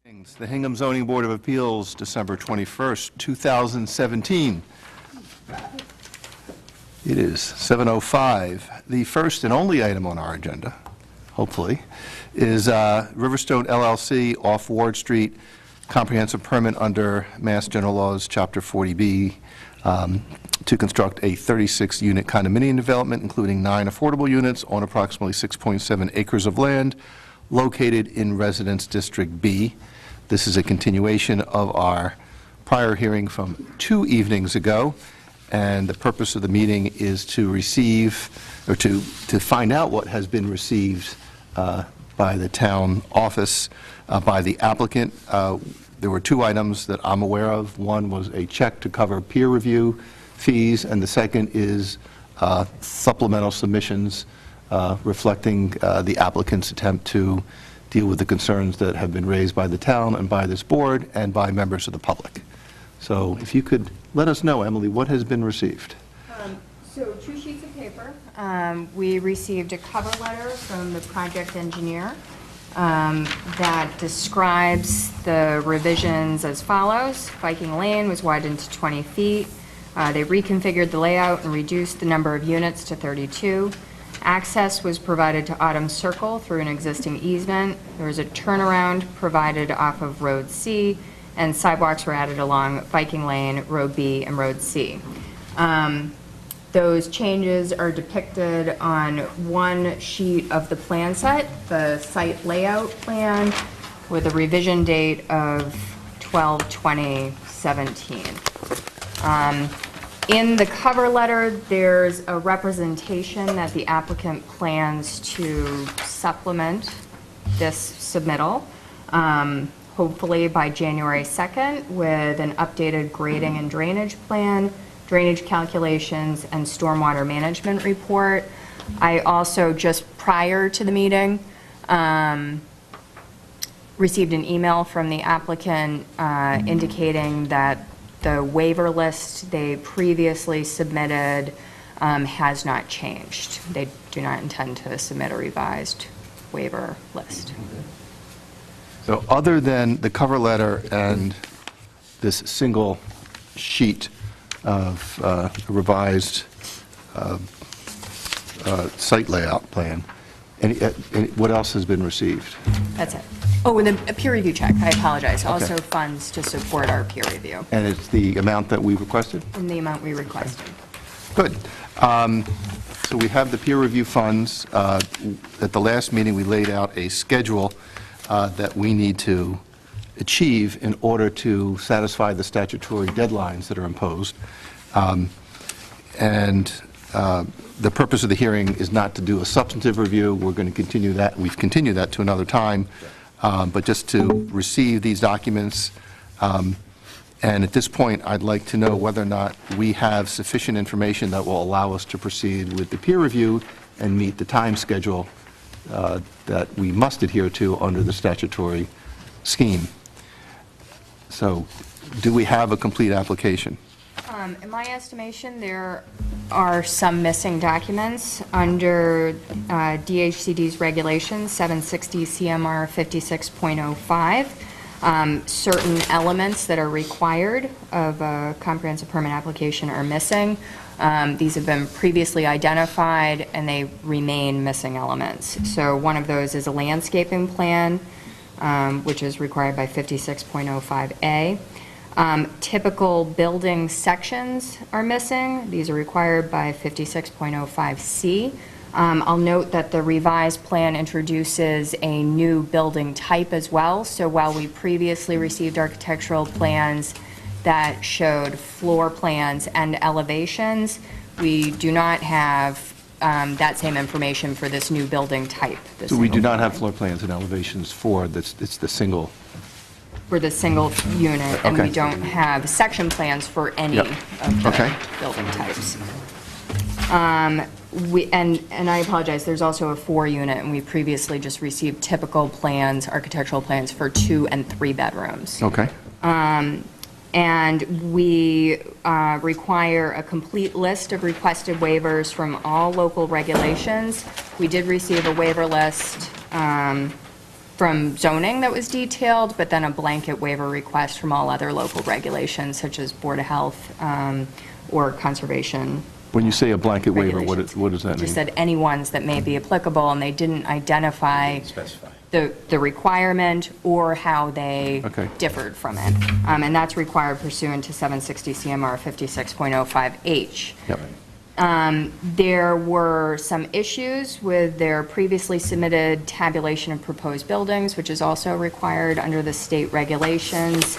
The Hingham Zoning Board of Appeals, December 21st, 2017. It is 7:05. The first and only item on our agenda, hopefully, is Riverstone LLC off Ward Street, comprehensive permit under Mass General Laws, Chapter 40B, to construct a 36-unit condominium development, including 9 affordable units on approximately 6.7 acres of land located in Residence District B. This is a continuation of our prior hearing from 2 evenings ago, and the purpose of the meeting is to receive, or to find out what has been received by the town office, by the applicant. There were 2 items that I'm aware of. One was a check to cover peer review fees, and the second is supplemental submissions reflecting the applicant's attempt to deal with the concerns that have been raised by the town and by this board and by members of the public. So if you could let us know, Emily, what has been received? So 2 sheets of paper. We received a cover letter from the project engineer that describes the revisions as follows. Viking Lane was widened to 20 feet. They reconfigured the layout and reduced the number of units to 32. Access was provided to Autumn Circle through an existing easement. There was a turnaround provided off of Road C, and sidewalks were added along Viking Lane, Road B, and Road C. Those changes are depicted on one sheet of the plan set, the site layout plan, with a revision date of 12/20/17. In the cover letter, there's a representation that the applicant plans to supplement this submittal, hopefully by January 2nd, with an updated grading and drainage plan, drainage calculations, and stormwater management report. I also, just prior to the meeting, received an email from the applicant indicating that the waiver list they previously submitted has not changed. They do not intend to submit a revised waiver list. So other than the cover letter and this single sheet of revised site layout plan, what else has been received? That's it. Oh, and a peer review check, I apologize. Okay. Also funds to support our peer review. And it's the amount that we requested? And the amount we requested. Good. So we have the peer review funds. At the last meeting, we laid out a schedule that we need to achieve in order to satisfy the statutory deadlines that are imposed. The purpose of the hearing is not to do a substantive review. We're going to continue that. We've continued that to another time. But just to receive these documents. And at this point, I'd like to know whether or not we have sufficient information that will allow us to proceed with the peer review and meet the time schedule that we must adhere to under the statutory scheme. So, do we have a complete application? In my estimation, there are some missing documents under DHCD's regulations, 760 CMR 56.05. Certain elements that are required of a comprehensive permit application are missing. These have been previously identified, and they remain missing elements. So one of those is a landscaping plan, which is required by 56.05A. Typical building sections are missing. These are required by 56.05C. I'll note that the revised plan introduces a new building type as well. So while we previously received architectural plans that showed floor plans and elevations, we do not have that same information for this new building type. So we do not have floor plans and elevations for this, it's the single. For the single unit, and we don't have section plans for any of the building types. And I apologize, there's also a 4-unit, and we previously just received typical plans, architectural plans for 2 and 3 bedrooms. Okay. And we require a complete list of requested waivers from all local regulations. We did receive a waiver list from zoning that was detailed, but then a blanket waiver request from all other local regulations, such as Board of Health or Conservation. When you say a blanket waiver, regulations. what does that mean? Just said any ones that may be applicable, and they didn't identify Specify. the requirement or how they Okay. differed from it. And that's required pursuant to 760 CMR 56.05H. Yep. There were some issues with their previously submitted tabulation of proposed buildings, which is also required under the state regulations.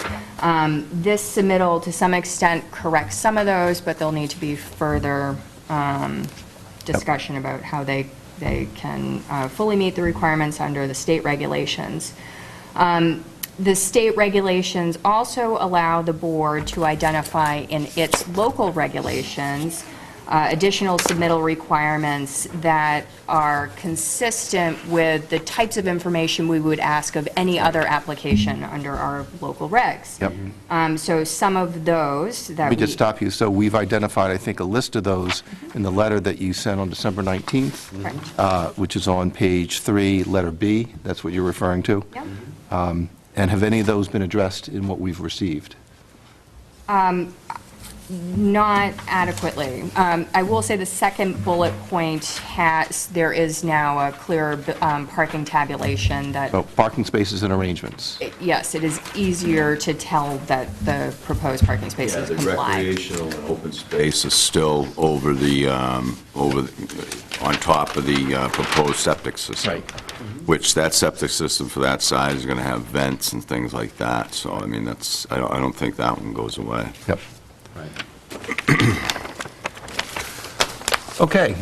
This submittal, to some extent, corrects some of those, but there'll need to be further discussion about how they can fully meet the requirements under the state regulations. The state regulations also allow the board to identify in its local regulations additional submittal requirements that are consistent with the types of information we would ask of any other application under our local regs. Yep. So some of those that Let me just stop you. So we've identified, I think, a list of those in the letter that you sent on December 19th, which is on page 3, letter B. That's what you're referring to? Yep. And have any of those been addressed in what we've received? Not adequately. I will say the second bullet point there is now a clear parking tabulation that, Oh, parking spaces and arrangements. yes, it is easier to tell that the proposed parking Yeah, spaces the comply. recreational and open space is still on top of the proposed septic system. Right. Which that septic system for that size is going to have vents and things like that. So, I mean, I don't think that one goes away. Yep. Okay.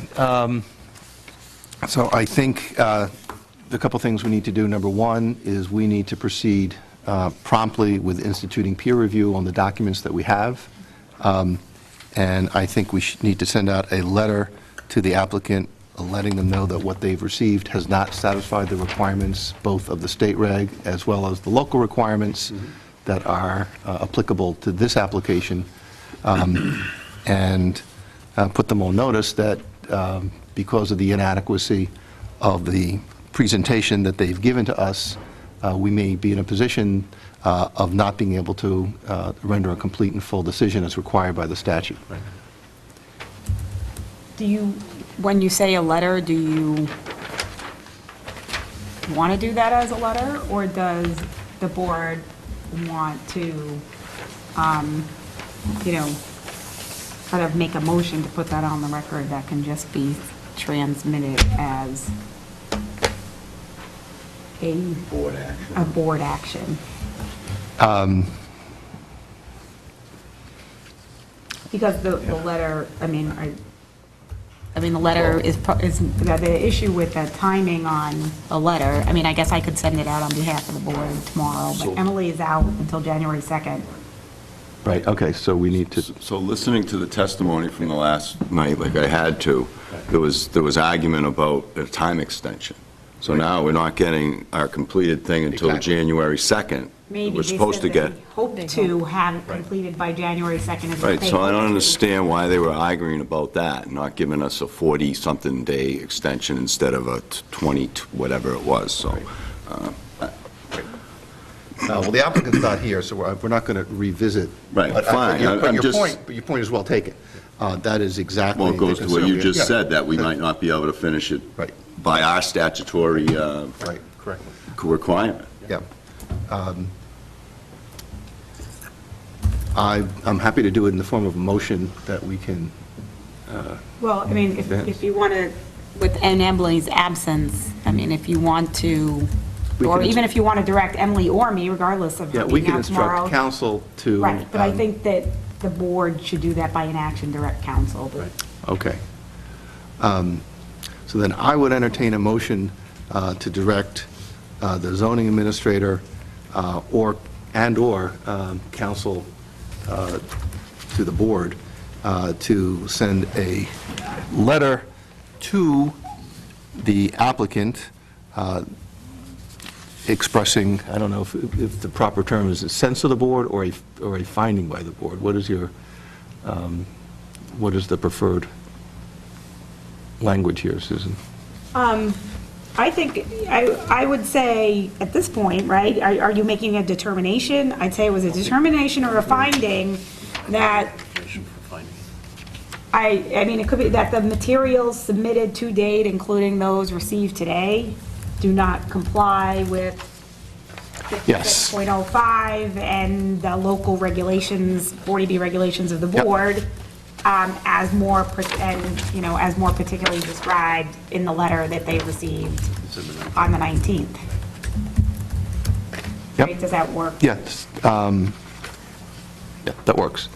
So I think the couple things we need to do, number one, is we need to proceed promptly with instituting peer review on the documents that we have. And I think we need to send out a letter to the applicant letting them know that what they've received has not satisfied the requirements, both of the state reg as well as the local requirements that are applicable to this application. And put them on notice that because of the inadequacy of the presentation that they've given to us, we may be in a position of not being able to render a complete and full decision as required by the statute. Do you, when you say a letter, do you want to do that as a letter, or does the board want to, kind of make a motion to put that on the record that can just be transmitted as a board action? Because the letter, the letter is the issue with the timing on a letter. I mean, I guess I could send it out on behalf of the board tomorrow, but Emily is out until January 2nd. Right, okay, so we need to, So listening to the testimony from the last night, like I had to, there was argument about a time extension. So now we're not getting our completed thing until Exactly. January 2nd. Maybe We're they supposed to said get, they hope to have it completed by January 2nd. is what right, they so I hope don't to. understand why they were arguing about that, not giving us a 40-something day extension instead of a 20, whatever it was, so. well, the applicant's not here, so we're not going to revisit. Right, But fine, I'm just- But your point is well taken. That is exactly. Well, it goes the to what you concern. just Yeah. said, that we might not be able to finish it Right, by our statutory right, correct. requirement. Yeah. I'm happy to do it in the form of a motion that we can, Well, I mean, Yes. if you want to, with Emily's absence, I mean, if you want to, We or can- even if you want to direct Emily or me, regardless of yeah, her we being can out tomorrow. instruct council to. Right, but I think that the board should do that by inaction, direct counsel. Okay. So then I would entertain a motion to direct the zoning administrator or council to the board to send a letter to the applicant expressing, I don't know if the proper term is a sense of the board or a finding by the board. What is what is the preferred language here, Susan? I think, I would say, at this point, right, are you making a determination? I'd say it was a determination or a finding that, I mean, it could be that the materials submitted to date, including those received today, do not comply with Yes. 56.05 and the local regulations, 40B regulations of the Yep. board, as more, as more particularly described in the letter that they received on the 19th. Yep. Right, does that work? Yes. Yeah, that works.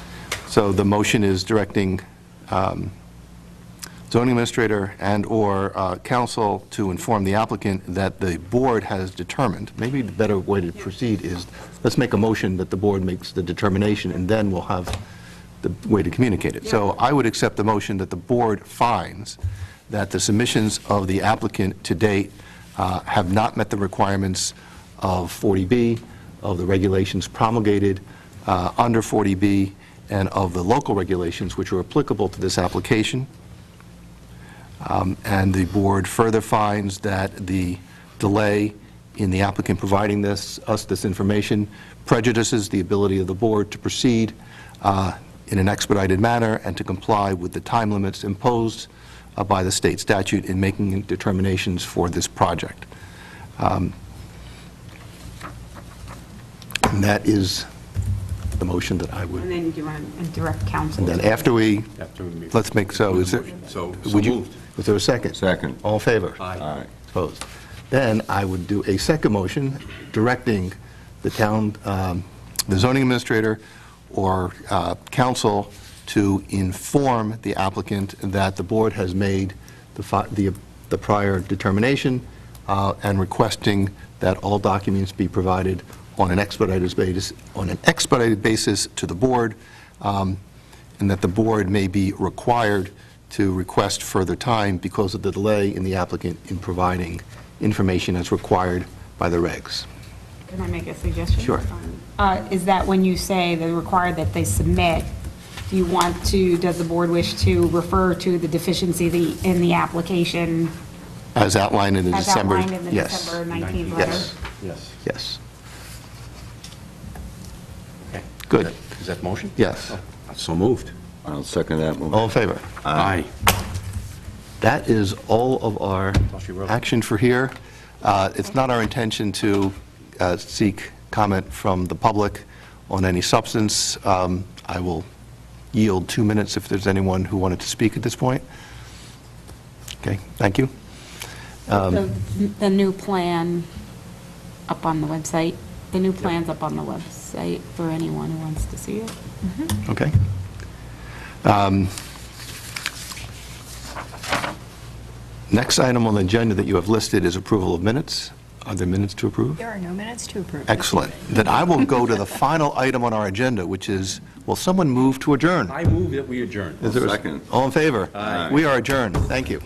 So the motion is directing zoning administrator and/or council to inform the applicant that the board has determined, maybe the better way to proceed is, let's make a motion that the board makes the determination, and then we'll have the way to communicate it. So I would accept the motion that the board finds that the submissions of the applicant to date have not met the requirements of 40B, of the regulations promulgated under 40B, and of the local regulations which are applicable to this application. And the board further finds that the delay in the applicant providing us this information prejudices the ability of the board to proceed in an expedited manner and to comply with the time limits imposed by the state statute in making determinations for this project. And that is the motion that I And would, then do you want to direct counsel? and then after we, let's make, so is there, So would you, moved. is there a second? Second. All in favor? Aye. Opposed? Then I would do a second motion directing the town, the zoning administrator or council to inform the applicant that the board has made the prior determination and requesting that all documents be provided on an expedited basis to the board, and that the board may be required to request further time because of the delay in the applicant in providing information as required by the regs. Can I make a suggestion? Sure. Is that when you say they require that they submit, do you want to, does the board wish to refer to the deficiency in the application As outlined in the as December. outlined in the Yes. December 19th letter? Yes, Yes. yes, Okay. good, Is that motion? yes. So moved. I'll second that motion. All in favor? Aye. That is all of our she wrote. action for here. It's not our intention to seek comment from the public on any substance. I will yield 2 minutes if there's anyone who wanted to speak at this point. Okay, thank you. The new plan up on the website, the new plan's up on the website for anyone who wants to see it. Okay. Next item on the agenda that you have listed is approval of minutes. Are there minutes to approve? There are no minutes to approve. Excellent. Then I will go to the final item on our agenda, which is, will someone move to adjourn? I move that we adjourn. Is there a- Second. All in favor? Aye. We are adjourned. Thank you.